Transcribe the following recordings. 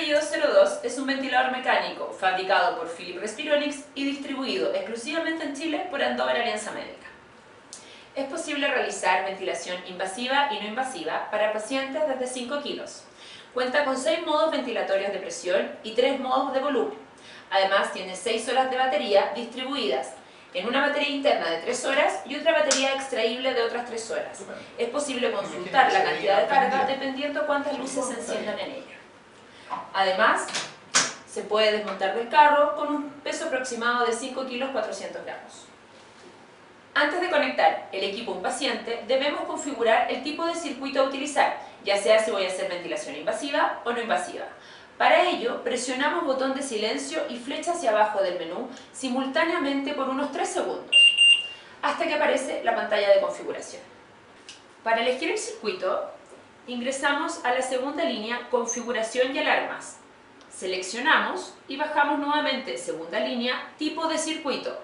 apellido 02 es un ventilador mecánico fabricado por Philips Respironics y distribuido exclusivamente en Chile por Andover Alianza Médica. Es posible realizar ventilación invasiva y no invasiva para pacientes desde 5 kilos. Cuenta con 6 modos ventilatorios de presión y 3 modos de volumen. Además tiene 6 horas de batería distribuidas en una batería interna de 3 horas y otra batería extraíble de otras 3 horas. Es posible consultar la cantidad de carga dependiendo cuántas luces se enciendan en ella. Además, se puede desmontar del carro con un peso aproximado de 5 kilos 400 gramos. Antes de conectar el equipo a un paciente, debemos configurar el tipo de circuito a utilizar, ya sea si voy a hacer ventilación invasiva o no invasiva. Para ello, presionamos botón de silencio y flecha hacia abajo del menú simultáneamente por unos 3 segundos, hasta que aparece la pantalla de configuración. Para elegir el circuito, ingresamos a la segunda línea Configuración y alarmas. Seleccionamos y bajamos nuevamente segunda línea Tipo de circuito.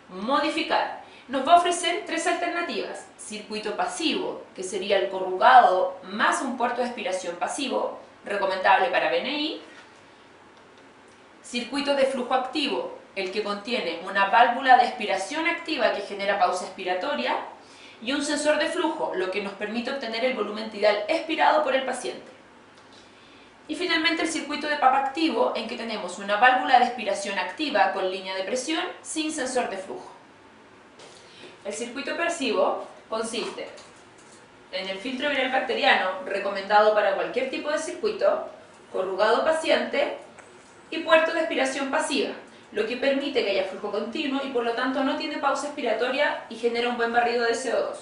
Modificar. Nos va a ofrecer 3 alternativas. Circuito pasivo, que sería el corrugado más un puerto de aspiración pasivo, recomendable para BNI. Circuito de flujo activo, el que contiene una válvula de aspiración activa que genera pausa expiratoria, y un sensor de flujo, lo que nos permite obtener el volumen tidal expirado por el paciente. Y finalmente el circuito de PAP activo, en que tenemos una válvula de aspiración activa con línea de presión sin sensor de flujo. El circuito pasivo consiste en el filtro viral bacteriano, recomendado para cualquier tipo de circuito, corrugado paciente y puerto de aspiración pasiva, lo que permite que haya flujo continuo y por lo tanto no tiene pausa expiratoria y genera un buen barrido de CO2.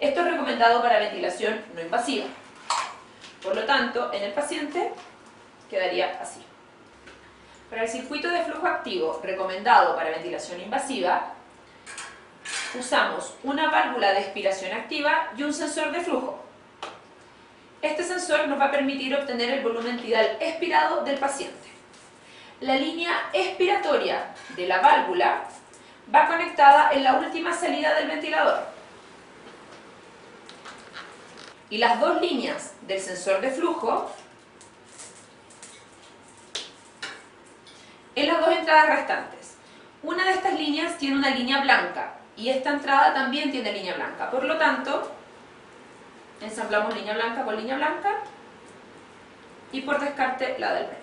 Esto es recomendado para ventilación no invasiva. Por lo tanto, en el paciente quedaría así. Para el circuito de flujo activo recomendado para ventilación invasiva, usamos una válvula de aspiración activa y un sensor de flujo. Este sensor nos va a permitir obtener el volumen tidal expirado del paciente. La línea expiratoria de la válvula va conectada en la última salida del ventilador. Y las 2 líneas del sensor de flujo en las 2 entradas restantes. Una de estas líneas tiene una línea blanca y esta entrada también tiene línea blanca. Por lo tanto, ensamblamos línea blanca con línea blanca y por descarte la del medio.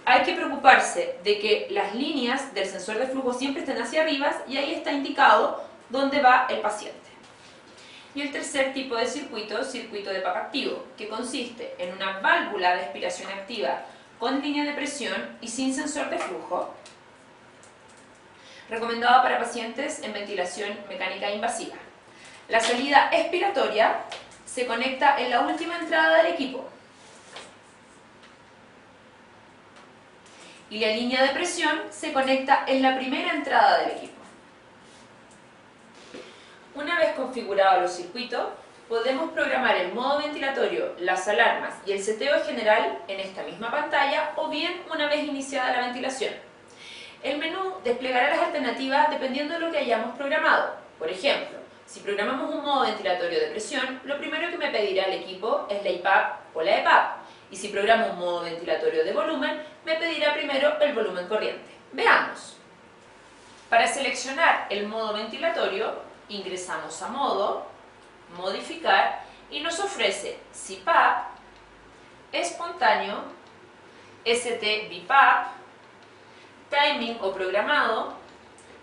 Hay que preocuparse de que las líneas del sensor de flujo siempre estén hacia arriba y ahí está indicado dónde va el paciente. Y el tercer tipo de circuito, circuito de PAP activo, que consiste en una válvula de aspiración activa con línea de presión y sin sensor de flujo, recomendado para pacientes en ventilación mecánica invasiva. La salida expiratoria se conecta en la última entrada del equipo y la línea de presión se conecta en la primera entrada del equipo. Una vez configurados los circuitos, podemos programar el modo ventilatorio, las alarmas y el seteo general en esta misma pantalla o bien una vez iniciada la ventilación. El menú desplegará las alternativas dependiendo de lo que hayamos programado. Por ejemplo, si programamos un modo ventilatorio de presión, lo primero que me pedirá el equipo es la IPAP o la EPAP. Y si programo un modo ventilatorio de volumen, me pedirá primero el volumen corriente. Veamos. Para seleccionar el modo ventilatorio, ingresamos a Modo, Modificar y nos ofrece CPAP, Espontáneo, ST BiPAP, Timing o Programado,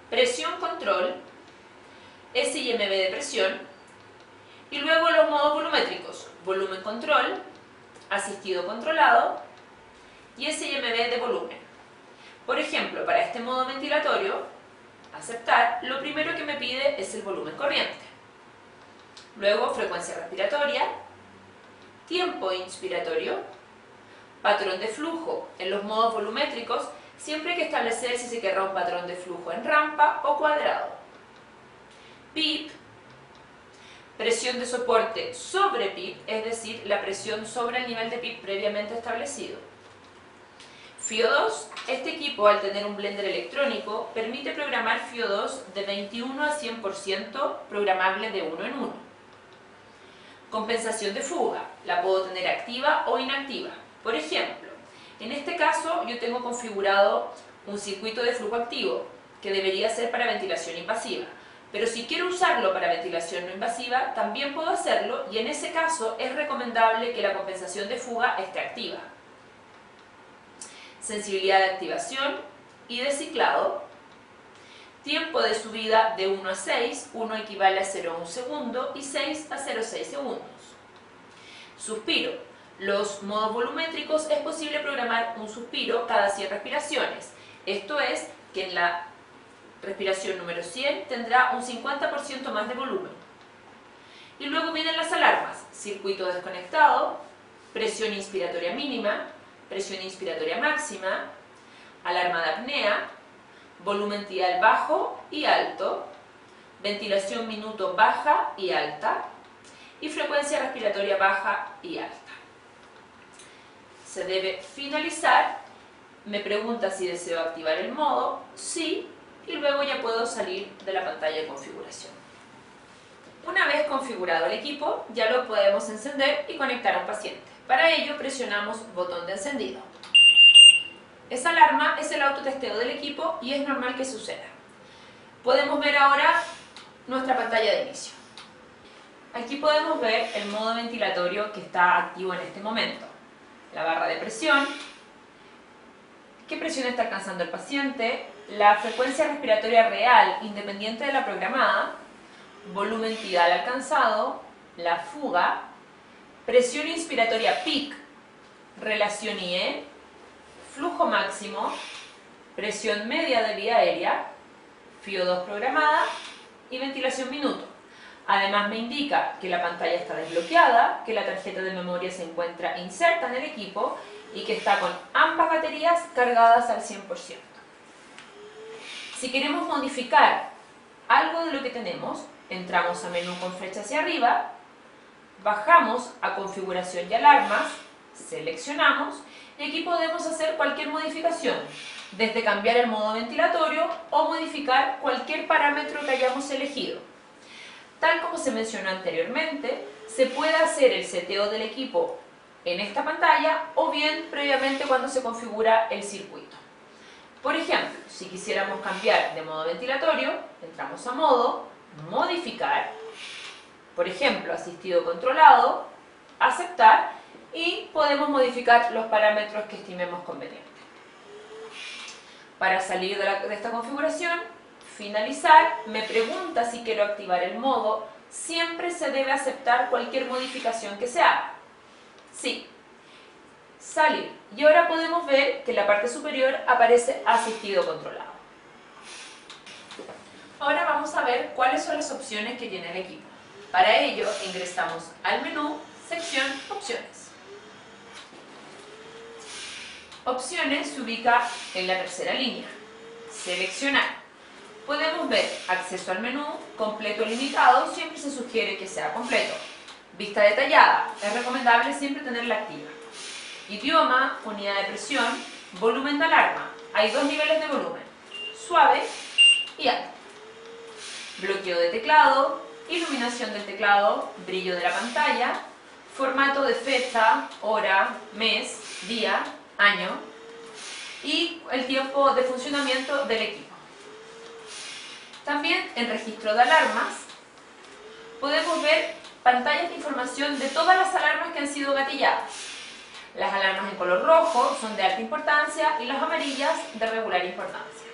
Presión Control, SIMB de presión y luego los modos volumétricos, Volumen Control, Asistido Controlado y SIMB de volumen. Por ejemplo, para este modo ventilatorio, aceptar, lo primero que me pide es el volumen corriente. Luego, frecuencia respiratoria, tiempo inspiratorio, patrón de flujo. En los modos volumétricos, siempre hay que establecer si se querrá un patrón de flujo en rampa o cuadrado. PIP, presión de soporte sobre PIP, es decir, la presión sobre el nivel de PIP previamente establecido. FIO2, este equipo al tener un blender electrónico permite programar FIO2 de 21 a 100% programable de 1 en 1. Compensación de fuga, la puedo tener activa o inactiva. Por ejemplo, en este caso yo tengo configurado un circuito de flujo activo que debería ser para ventilación invasiva. Pero si quiero usarlo para ventilación no invasiva, también puedo hacerlo y en ese caso es recomendable que la compensación de fuga esté activa. Sensibilidad de activación y de ciclado. Tiempo de subida de 1 a 6, 1 equivale a 0,1 segundo y 6 a 0,6 segundos. Suspiro. Los modos volumétricos es posible programar un suspiro cada 100 respiraciones. Esto es que en la respiración número 100 tendrá un 50% más de volumen. Y luego vienen las alarmas. Circuito desconectado, presión inspiratoria mínima, presión inspiratoria máxima, alarma de apnea, volumen tidal bajo y alto, ventilación minuto baja y alta y frecuencia respiratoria baja y alta. Se debe finalizar, me pregunta si deseo activar el modo, sí, y luego ya puedo salir de la pantalla de configuración. Una vez configurado el equipo, ya lo podemos encender y conectar a un paciente. Para ello presionamos botón de encendido. Esa alarma es el autotesteo del equipo y es normal que suceda. Podemos ver ahora nuestra pantalla de inicio. Aquí podemos ver el modo ventilatorio que está activo en este momento. La barra de presión, qué presión está alcanzando el paciente, la frecuencia respiratoria real independiente de la programada, volumen tidal alcanzado, la fuga, presión inspiratoria PIC, relación IE, flujo máximo, presión media de vía aérea, FIO2 programada y ventilación minuto. Además me indica que la pantalla está desbloqueada, que la tarjeta de memoria se encuentra inserta en el equipo y que está con ambas baterías cargadas al 100%. Si queremos modificar algo de lo que tenemos, entramos a menú con flecha hacia arriba, bajamos a configuración y alarmas, seleccionamos y aquí podemos hacer cualquier modificación, desde cambiar el modo ventilatorio o modificar cualquier parámetro que hayamos elegido. Tal como se mencionó anteriormente, se puede hacer el seteo del equipo en esta pantalla o bien previamente cuando se configura el circuito. Por ejemplo, si quisiéramos cambiar de modo ventilatorio, entramos a modo, modificar, por ejemplo, asistido controlado, aceptar y podemos modificar los parámetros que estimemos convenientes. Para salir de esta configuración, finalizar, me pregunta si quiero activar el modo, siempre se debe aceptar cualquier modificación que se haga. Sí. Salir. Y ahora podemos ver que en la parte superior aparece asistido controlado. Ahora vamos a ver cuáles son las opciones que tiene el equipo. Para ello ingresamos al menú, sección Opciones. Opciones se ubica en la tercera línea. Seleccionar. Podemos ver acceso al menú, completo o limitado, siempre se sugiere que sea completo. Vista detallada, es recomendable siempre tenerla activa. Idioma, unidad de presión, volumen de alarma. Hay dos niveles de volumen, suave y alto. Bloqueo de teclado, iluminación del teclado, brillo de la pantalla, formato de fecha, hora, mes, día, año y el tiempo de funcionamiento del equipo. También en registro de alarmas podemos ver pantallas de información de todas las alarmas que han sido gatilladas. Las alarmas en color rojo son de alta importancia y las amarillas de regular importancia.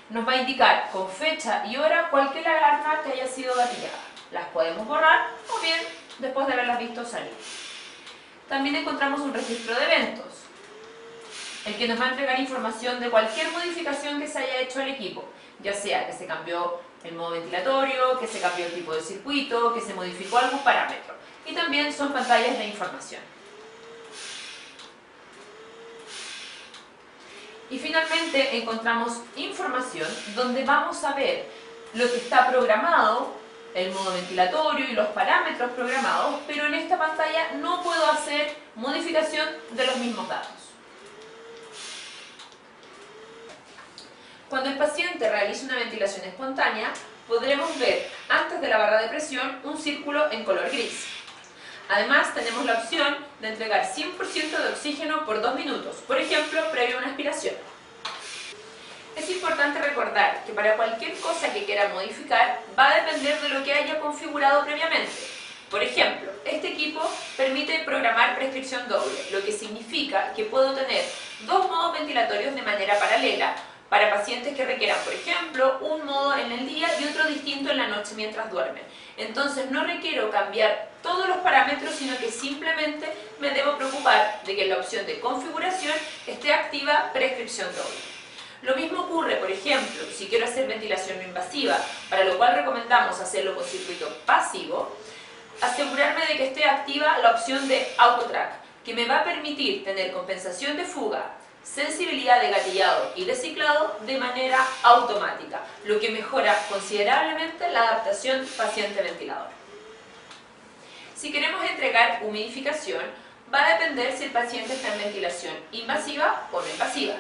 Nos va a indicar con fecha y hora cualquier alarma que haya sido gatillada. Las podemos borrar o bien después de haberlas visto salir. También encontramos un registro de eventos, el que nos va a entregar información de cualquier modificación que se haya hecho al equipo, ya sea que se cambió el modo ventilatorio, que se cambió el tipo de circuito, que se modificó algún parámetro. Y también son pantallas de información. Y finalmente encontramos información donde vamos a ver lo que está programado, el modo ventilatorio y los parámetros programados, pero en esta pantalla no puedo hacer modificación de los mismos datos. Cuando el paciente realiza una ventilación espontánea, podremos ver antes de la barra de presión un círculo en color gris. Además, tenemos la opción de entregar 100% de oxígeno por 2 minutos, por ejemplo, previo a una aspiración. Es importante recordar que para cualquier cosa que quiera modificar va a depender de lo que haya configurado previamente. Por ejemplo, este equipo permite programar prescripción doble, lo que significa que puedo tener 2 modos ventilatorios de manera paralela para pacientes que requieran, por ejemplo, un modo en el día y otro distinto en la noche mientras duermen. Entonces no requiero cambiar todos los parámetros, sino que simplemente me debo preocupar de que en la opción de configuración esté activa prescripción doble. Lo mismo ocurre, por ejemplo, si quiero hacer ventilación no invasiva, para lo cual recomendamos hacerlo con circuito pasivo, asegurarme de que esté activa la opción de AutoTrack, que me va a permitir tener compensación de fuga, sensibilidad de gatillado y de ciclado de manera automática, lo que mejora considerablemente la adaptación paciente-ventilador. Si queremos entregar humidificación, va a depender si el paciente está en ventilación invasiva o no invasiva.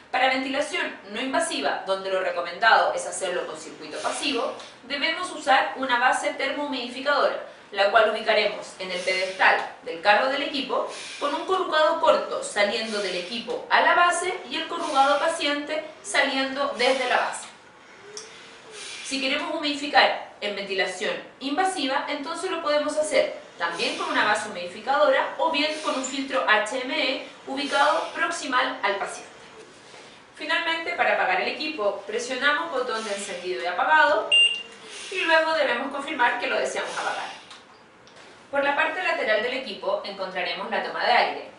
Para ventilación no invasiva, donde lo recomendado es hacerlo con circuito pasivo, debemos usar una base termohumidificadora, la cual ubicaremos en el pedestal del carro del equipo con un corrugado corto saliendo del equipo a la base y el corrugado paciente saliendo desde la base. Si queremos humidificar en ventilación invasiva, entonces lo podemos hacer también con una base humidificadora o bien con un filtro HME ubicado proximal al paciente. Finalmente, para apagar el equipo, presionamos botón de encendido y apagado y luego debemos confirmar que lo deseamos apagar. Por la parte lateral del equipo encontraremos la toma de aire.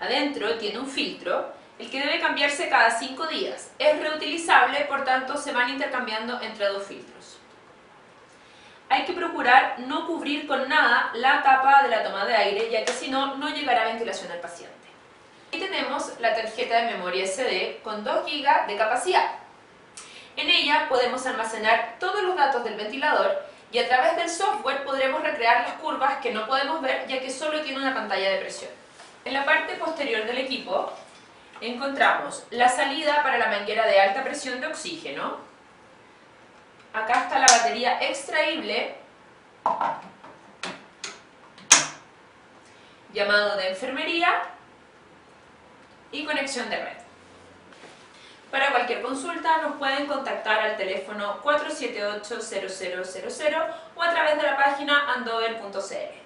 Adentro tiene un filtro, el que debe cambiarse cada 5 días. Es reutilizable, por tanto se van intercambiando entre 2 filtros. Hay que procurar no cubrir con nada la tapa de la toma de aire, ya que si no, no llegará ventilación al paciente. Y tenemos la tarjeta de memoria SD con 2 GB de capacidad. En ella podemos almacenar todos los datos del ventilador y a través del software podremos recrear las curvas que no podemos ver, ya que solo tiene una pantalla de presión. En la parte posterior del equipo encontramos la salida para la manguera de alta presión de oxígeno. Acá está la batería extraíble, llamado de enfermería y conexión de red. Para cualquier consulta nos pueden contactar al teléfono 478-0000 o a través de la página andover.cl.